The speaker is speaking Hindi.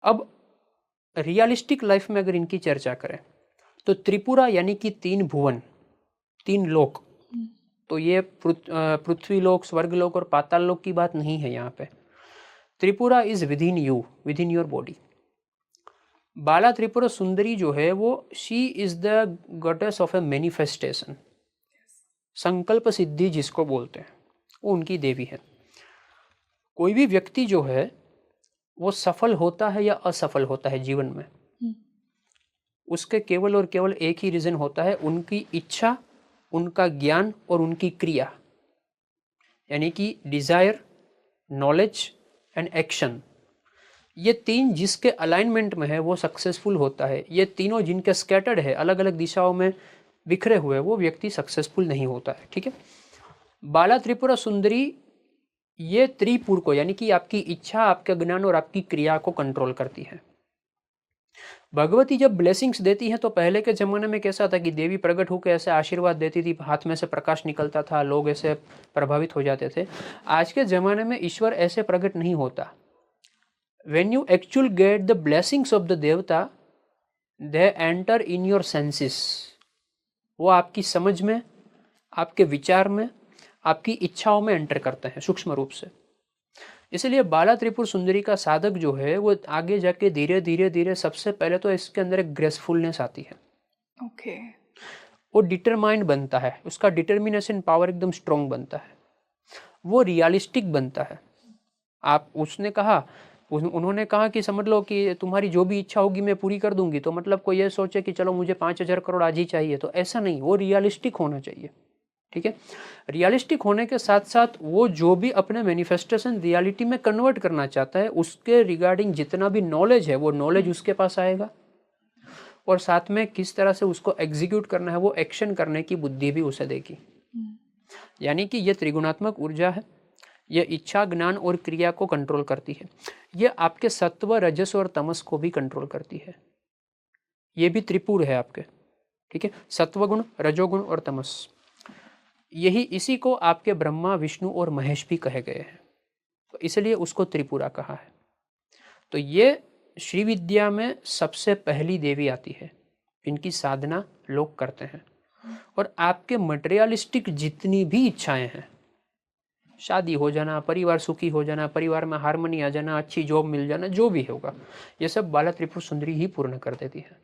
अब रियलिस्टिक लाइफ में अगर इनकी चर्चा करें तो त्रिपुरा यानी कि 3 भुवन, 3 लोक, तो ये पृथ्वी लोक, स्वर्ग लोक और पाताल लोक की बात नहीं है यहाँ पे। Tripura is within you, within your body. Bala Tripura Sundari जो है वो she is the goddess of a manifestation, संकल्प सिद्धि जिसको बोलते हैं, वो उनकी देवी है। कोई भी व्यक्ति जो है वो सफल होता है या असफल होता है जीवन में, उसके केवल और केवल एक ही रीजन होता है, उनकी इच्छा, उनका ज्ञान और उनकी क्रिया, यानी कि डिजायर, नॉलेज एंड एक्शन। ये 3 जिसके अलाइनमेंट में है वो सक्सेसफुल होता है। ये तीनों जिनके स्कैटर्ड है, अलग अलग दिशाओं में बिखरे हुए, वो व्यक्ति सक्सेसफुल नहीं होता है। ठीक है। बाला त्रिपुरा सुंदरी ये त्रिपुर को, यानी कि आपकी इच्छा, आपके ज्ञान और आपकी क्रिया को कंट्रोल करती है। भगवती जब ब्लेसिंग्स देती हैं तो पहले के जमाने में कैसा था कि देवी प्रकट होकर ऐसे आशीर्वाद देती थी, हाथ में से प्रकाश निकलता था, लोग ऐसे प्रभावित हो जाते थे। आज के जमाने में ईश्वर ऐसे प्रकट नहीं होता। When you actually get the blessings of the देवता, they enter in your senses। वो आपकी समझ में, आपके विचार में, आपकी इच्छाओं में एंटर करते हैं सूक्ष्म रूप से। इसलिए बाला त्रिपुर सुंदरी का साधक जो है वो आगे जाके धीरे धीरे धीरे, सबसे पहले तो इसके अंदर एक ग्रेसफुलनेस आती है। ओके। वो डिटरमाइंड बनता है, उसका डिटर्मिनेशन पावर एकदम स्ट्रॉन्ग बनता है, वो रियलिस्टिक बनता है। उसने कहा, उन्होंने कहा कि समझ लो कि तुम्हारी जो भी इच्छा होगी मैं पूरी कर दूंगी, तो मतलब कोई ये सोचे कि चलो मुझे 5,000 करोड़ आज ही चाहिए, तो ऐसा नहीं, वो रियलिस्टिक होना चाहिए। ठीक है। रियलिस्टिक होने के साथ साथ वो जो भी अपने मैनिफेस्टेशन रियलिटी में कन्वर्ट करना चाहता है, उसके रिगार्डिंग जितना भी नॉलेज है वो नॉलेज उसके पास आएगा, और साथ में किस तरह से उसको एग्जीक्यूट करना है, वो एक्शन करने की बुद्धि भी उसे देगी। यानी कि ये त्रिगुणात्मक ऊर्जा है, ये इच्छा, ज्ञान और क्रिया को कंट्रोल करती है। ये आपके सत्व, रजस और तमस को भी कंट्रोल करती है। ये भी त्रिपुर है आपके। ठीक है। सत्वगुण, रजोगुण और तमस, यही इसी को आपके ब्रह्मा, विष्णु और महेश भी कहे गए हैं, तो इसलिए उसको त्रिपुरा कहा है। तो ये श्री विद्या में सबसे पहली देवी आती है, इनकी साधना लोग करते हैं। और आपके मटेरियलिस्टिक जितनी भी इच्छाएं हैं, शादी हो जाना, परिवार सुखी हो जाना, परिवार में हार्मनी आ जाना, अच्छी जॉब मिल जाना, जो भी होगा, ये सब बाला त्रिपुर सुंदरी ही पूर्ण कर देती है।